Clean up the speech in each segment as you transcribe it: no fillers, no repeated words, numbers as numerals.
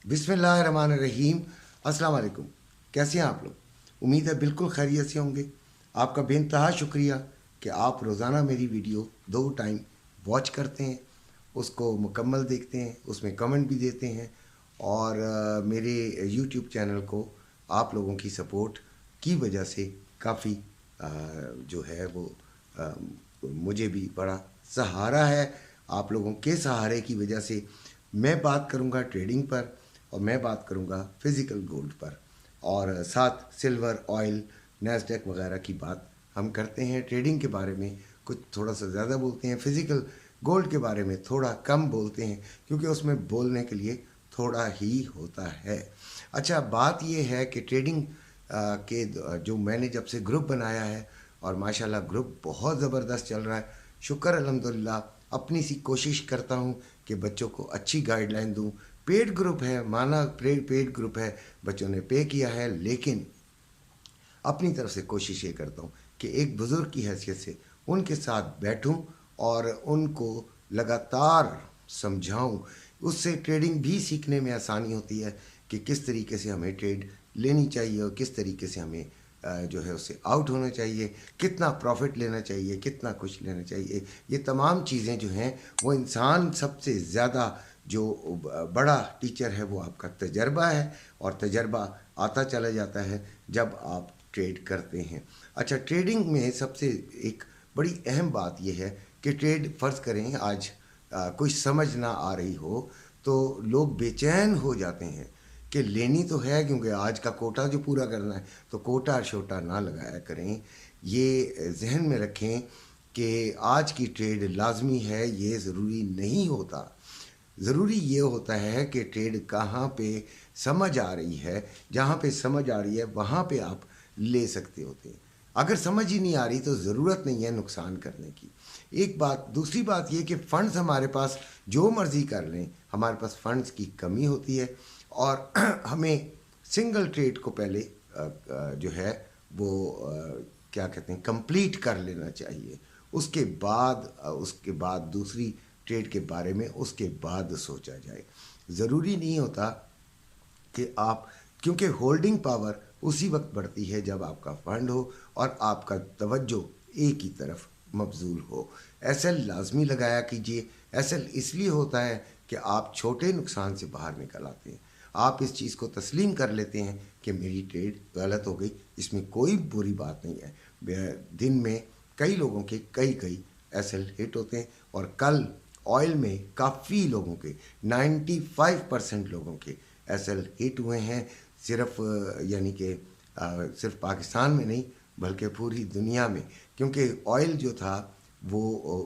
बिस्मिल्लाहिर्रहमानिर्रहीम। अस्सलाम वालेकुम। कैसे हैं आप लोग? उम्मीद है बिल्कुल खैरियत से होंगे। आपका बेइंतहा शुक्रिया कि आप रोज़ाना मेरी वीडियो 2 टाइम वॉच करते हैं, उसको मुकम्मल देखते हैं, उसमें कमेंट भी देते हैं और मेरे यूट्यूब चैनल को आप लोगों की सपोर्ट की वजह से काफ़ी जो है वो अ, मुझे भी बड़ा सहारा है। आप लोगों के सहारे की वजह से मैं बात करूंगा ट्रेडिंग पर और मैं बात करूंगा फिज़िकल गोल्ड पर और साथ सिल्वर, ऑयल, नैस्डैक वगैरह की बात हम करते हैं। ट्रेडिंग के बारे में कुछ थोड़ा सा ज़्यादा बोलते हैं, फिज़िकल गोल्ड के बारे में थोड़ा कम बोलते हैं क्योंकि उसमें बोलने के लिए थोड़ा ही होता है। अच्छा, बात यह है कि ट्रेडिंग के जो मैंने जब से ग्रुप बनाया है और माशाल्लाह ग्रुप बहुत ज़बरदस्त चल रहा है, शुक्र अल्हम्दुलिल्लाह। अपनी सी कोशिश करता हूँ कि बच्चों को अच्छी गाइडलाइन दूँ। पेड ग्रुप है, माना पेड ग्रुप है, बच्चों ने पे किया है, लेकिन अपनी तरफ से कोशिश ये करता हूँ कि एक बुज़ुर्ग की हैसियत से उनके साथ बैठूं और उनको लगातार समझाऊं। उससे ट्रेडिंग भी सीखने में आसानी होती है कि किस तरीके से हमें ट्रेड लेनी चाहिए और किस तरीके से हमें जो है उससे आउट होना चाहिए, कितना प्रॉफिट लेना चाहिए, कितना कुछ लेना चाहिए। ये तमाम चीज़ें जो हैं वो इंसान सबसे ज़्यादा जो बड़ा टीचर है वो आपका तजर्बा है और तजर्बा आता चला जाता है जब आप ट्रेड करते हैं। अच्छा, ट्रेडिंग में सबसे एक बड़ी अहम बात यह है कि ट्रेड फ़र्ज़ करें आज कोई समझ ना आ रही हो तो लोग बेचैन हो जाते हैं कि लेनी तो है क्योंकि आज का कोटा जो पूरा करना है, तो कोटा शोटा ना लगाया करें। ये जहन में रखें कि आज की ट्रेड लाजमी है, ये ज़रूरी नहीं होता। ज़रूरी ये होता है कि ट्रेड कहाँ पे समझ आ रही है, जहाँ पे समझ आ रही है वहाँ पे आप ले सकते होते हैं। अगर समझ ही नहीं आ रही तो ज़रूरत नहीं है नुकसान करने की। एक बात, दूसरी बात ये कि फ़ंड्स हमारे पास जो मर्ज़ी कर लें, हमारे पास फ़ंड्स की कमी होती है और हमें सिंगल ट्रेड को पहले जो है वो क्या कहते हैं कंप्लीट कर लेना चाहिए। उसके बाद दूसरी ट्रेड के बारे में उसके बाद सोचा जाए। ज़रूरी नहीं होता कि आप, क्योंकि होल्डिंग पावर उसी वक्त बढ़ती है जब आपका फंड हो और आपका तवज्जो एक ही तरफ मबजूल हो। एसएल लाजमी लगाया कीजिए। एसएल इसलिए होता है कि आप छोटे नुकसान से बाहर निकल आते हैं। आप इस चीज़ को तस्लीम कर लेते हैं कि मेरी ट्रेड गलत हो गई, इसमें कोई बुरी बात नहीं है। दिन में कई लोगों के कई एसएल हिट होते हैं और कल ऑयल में काफ़ी लोगों के 95% लोगों के एसएल हिट हुए हैं। सिर्फ यानी कि सिर्फ पाकिस्तान में नहीं बल्कि पूरी दुनिया में, क्योंकि ऑयल जो था वो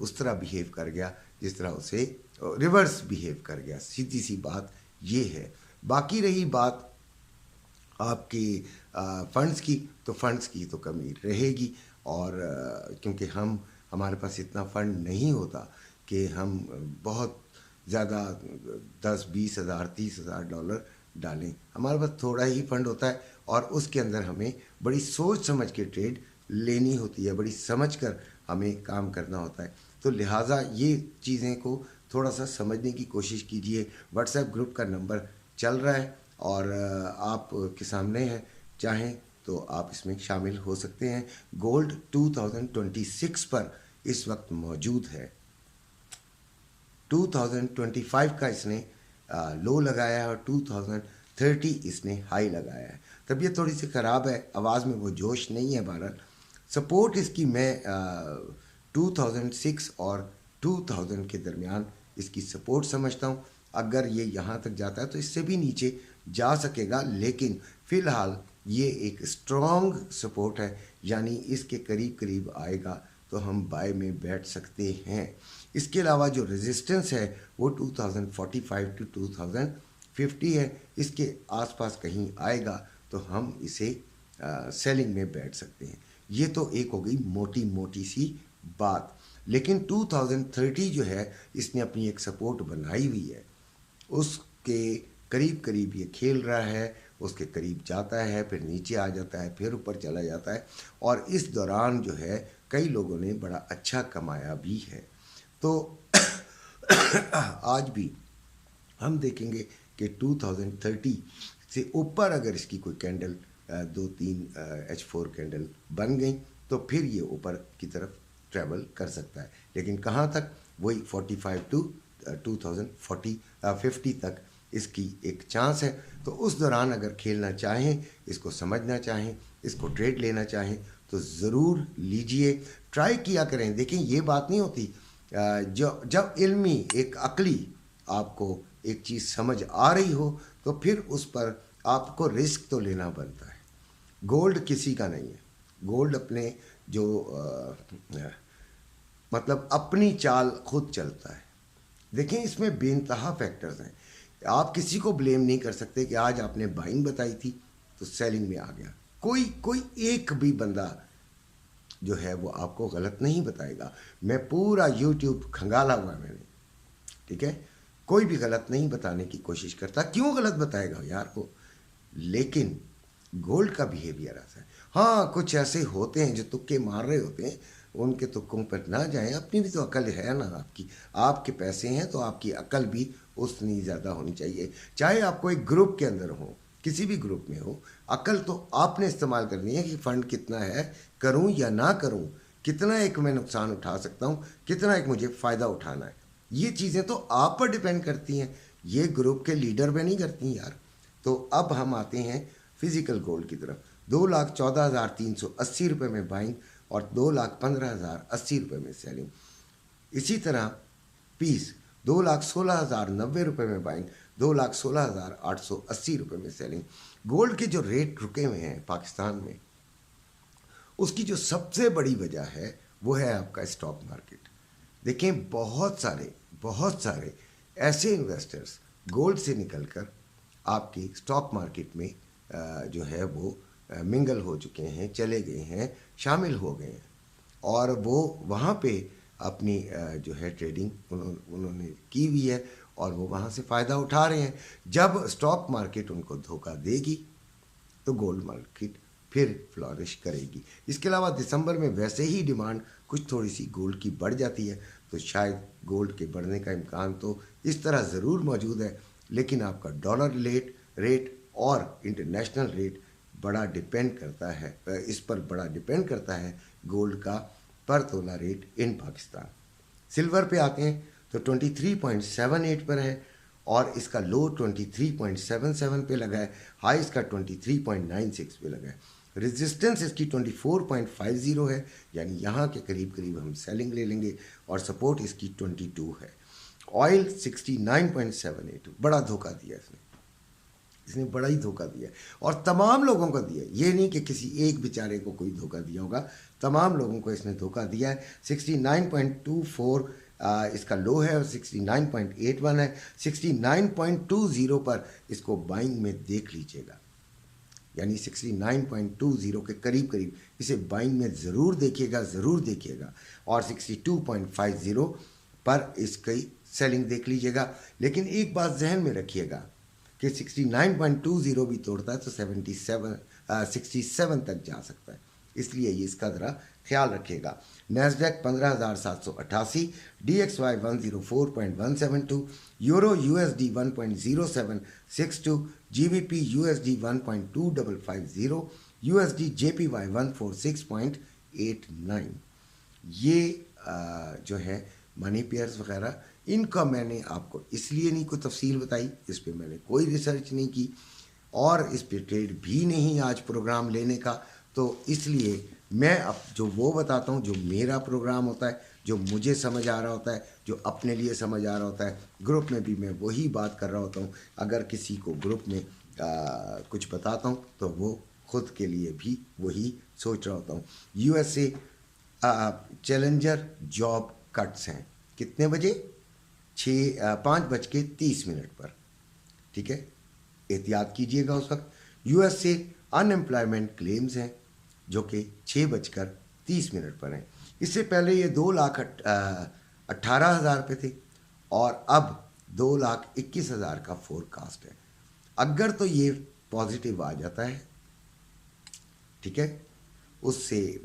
उस तरह बिहेव कर गया जिस तरह उसे रिवर्स बिहेव कर गया। सीधी सी बात ये है। बाकी रही बात आपकी फंड्स की, तो फंड्स की तो कमी रहेगी और क्योंकि हमारे पास इतना फंड नहीं होता कि हम बहुत ज़्यादा 10-20 हज़ार 30 हज़ार डॉलर डालें। हमारे पास थोड़ा ही फंड होता है और उसके अंदर हमें बड़ी सोच समझ के ट्रेड लेनी होती है, बड़ी समझ कर हमें काम करना होता है। तो लिहाजा ये चीज़ें को थोड़ा सा समझने की कोशिश कीजिए। व्हाट्सएप ग्रुप का नंबर चल रहा है और आप के सामने है, चाहें तो आप इसमें शामिल हो सकते हैं। गोल्ड 2026 पर इस वक्त मौजूद है। 2025 का इसने लो लगाया है और 2030 इसने हाई लगाया है। तबीयत थोड़ी सी ख़राब है, आवाज़ में वो जोश नहीं है। बहरहाल सपोर्ट इसकी मैं 2006 और 2000 के दरमियान इसकी सपोर्ट समझता हूँ। अगर ये यहाँ तक जाता है तो इससे भी नीचे जा सकेगा, लेकिन फ़िलहाल ये एक स्ट्रॉन्ग सपोर्ट है, यानी इसके करीब करीब आएगा तो हम बाय में बैठ सकते हैं। इसके अलावा जो रेजिस्टेंस है वो 2045 टू 2050 है। इसके आसपास कहीं आएगा तो हम इसे सेलिंग में बैठ सकते हैं। ये तो एक हो गई मोटी मोटी सी बात। लेकिन 2030 जो है इसने अपनी एक सपोर्ट बनाई हुई है, उसके करीब करीब ये खेल रहा है, उसके करीब जाता है, फिर नीचे आ जाता है, फिर ऊपर चला जाता है और इस दौरान जो है कई लोगों ने बड़ा अच्छा कमाया भी है। तो आज भी हम देखेंगे कि 2030 से ऊपर अगर इसकी कोई कैंडल 2-3 H4 कैंडल बन गई तो फिर ये ऊपर की तरफ ट्रैवल कर सकता है, लेकिन कहाँ तक, वही 45 टू 2050 तक इसकी एक चांस है। तो उस दौरान अगर खेलना चाहें, इसको समझना चाहें, इसको ट्रेड लेना चाहें तो ज़रूर लीजिए, ट्राई किया करें। देखें, ये बात नहीं होती जब इल्मी एक अकली आपको एक चीज़ समझ आ रही हो तो फिर उस पर आपको रिस्क तो लेना बनता है। गोल्ड किसी का नहीं है, गोल्ड अपने जो मतलब अपनी चाल खुद चलता है। देखें, इसमें बेइंतहा फैक्टर्स हैं, आप किसी को ब्लेम नहीं कर सकते कि आज आपने बाइंग बताई थी तो सेलिंग में आ गया। कोई एक भी बंदा जो है वो आपको गलत नहीं बताएगा। मैं पूरा यूट्यूब खंगाला हुआ है मैंने, ठीक है, कोई भी गलत नहीं बताने की कोशिश करता। क्यों गलत बताएगा यार को? लेकिन गोल्ड का बिहेवियर ऐसा है। हाँ, कुछ ऐसे होते हैं जो तुक्के मार रहे होते हैं, उनके तुक्कों पर ना जाएं। अपनी भी तो अकल है ना, आपके पैसे हैं तो आपकी अकल भी उतनी ज़्यादा होनी चाहिए। चाहे आपको एक ग्रुप के अंदर हो, किसी भी ग्रुप में हो, अकल तो आपने इस्तेमाल करनी है कि फ़ंड कितना है, करूं या ना करूं, कितना एक मैं नुकसान उठा सकता हूं, कितना एक मुझे फ़ायदा उठाना है। ये चीज़ें तो आप पर डिपेंड करती हैं, ये ग्रुप के लीडर पे नहीं करती यार। तो अब हम आते हैं फिज़िकल गोल्ड की तरफ। 2,14,380 रुपये में बाइंग और 2,15,080 रुपये में सेलिंग। इसी तरह पीस 2,16,090 रुपये में बाइंग, 2,16,880 रुपये में सेलिंग। गोल्ड के जो रेट रुके हुए हैं पाकिस्तान में, उसकी जो सबसे बड़ी वजह है वो है आपका स्टॉक मार्केट। देखें, बहुत सारे ऐसे इन्वेस्टर्स गोल्ड से निकलकर आपकी स्टॉक मार्केट में जो है वो मिंगल हो चुके हैं, चले गए हैं, शामिल हो गए हैं, और वो वहाँ पे अपनी जो है ट्रेडिंग उन्होंने की हुई है और वो वहाँ से फ़ायदा उठा रहे हैं। जब स्टॉक मार्केट उनको धोखा देगी तो गोल्ड मार्केट फिर फ्लॉरिश करेगी। इसके अलावा दिसंबर में वैसे ही डिमांड कुछ थोड़ी सी गोल्ड की बढ़ जाती है, तो शायद गोल्ड के बढ़ने का इम्कान तो इस तरह ज़रूर मौजूद है, लेकिन आपका डॉलर रेट और इंटरनेशनल रेट बड़ा डिपेंड करता है, इस पर बड़ा डिपेंड करता है गोल्ड का पर तोला रेट इन पाकिस्तान। सिल्वर पे आते हैं तो 23.78 पर है और इसका लो 23.77 पे लगा है, हाई इसका 23.96 पे लगा है। रेजिस्टेंस इसकी 24.50 है, यानी यहाँ के करीब हम सेलिंग ले लेंगे, और सपोर्ट इसकी 22 है। ऑयल 69.78, बड़ा धोखा दिया इसने बड़ा ही धोखा दिया और तमाम लोगों को दिया। ये नहीं कि किसी एक बेचारे को कोई धोखा दिया होगा, तमाम लोगों को इसने धोखा दिया है। 69.24 इसका लो है और 69.81 है। 69.20 पर इसको बाइंग में देख लीजिएगा, यानी 69.20 के करीब इसे बाइंग में ज़रूर देखिएगा और 62.50 पर इसकी सेलिंग देख लीजिएगा। लेकिन एक बात जहन में रखिएगा कि 69.20 भी तोड़ता है तो 67 तक जा सकता है, इसलिए ये इसका ज़रा ख्याल रखिएगा। Nasdaq 15,788, DXY 104.172, euro USD 1.0762, GBP USD 1.2550, USD JPY 146.89। ये जो है मनी पेयर्स वगैरह, इनका मैंने आपको इसलिए नहीं कोई तफसील बताई, इस पे मैंने कोई रिसर्च नहीं की और इस पे ट्रेड भी नहीं आज प्रोग्राम लेने का। तो इसलिए मैं अब जो वो बताता हूँ जो मेरा प्रोग्राम होता है, जो मुझे समझ आ रहा होता है, जो अपने लिए समझ आ रहा होता है। ग्रुप में भी मैं वही बात कर रहा होता हूँ। अगर किसी को ग्रुप में कुछ बताता हूँ तो वो खुद के लिए भी वही सोच रहा होता हूँ। USA चैलेंजर जॉब कट्स हैं कितने बजे? 5:30 पर, ठीक है, एहतियात कीजिएगा उस वक्त। US से अनएम्प्लॉयमेंट क्लेम्स हैं जो कि 6:30 पर हैं। इससे पहले ये 2,18,000 पे थे और अब 2,21,000 का फोरकास्ट है। अगर तो ये पॉजिटिव आ जाता है, ठीक है, उससे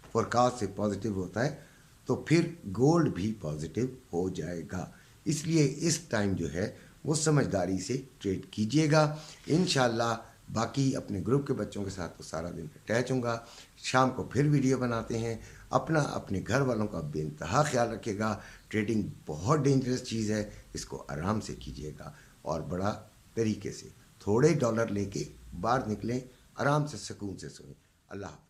फोरकास्ट से पॉजिटिव होता है तो फिर गोल्ड भी पॉजिटिव हो जाएगा। इसलिए इस टाइम जो है وہ سمجھداری سے ٹریڈ کیجیے گا انشاءاللہ۔ باقی اپنے گروپ کے بچوں کے ساتھ تو سارا دن اٹیچ ہوں گا، شام کو پھر ویڈیو بناتے ہیں۔ اپنے گھر والوں کا بے انتہا خیال رکھے گا۔ ٹریڈنگ بہت ڈینجرس چیز ہے، اس کو آرام سے کیجیے گا اور بڑا طریقے سے تھوڑے ڈالر لے کے باہر نکلیں، آرام سے سکون سے سوئیں۔ اللہ حافظ۔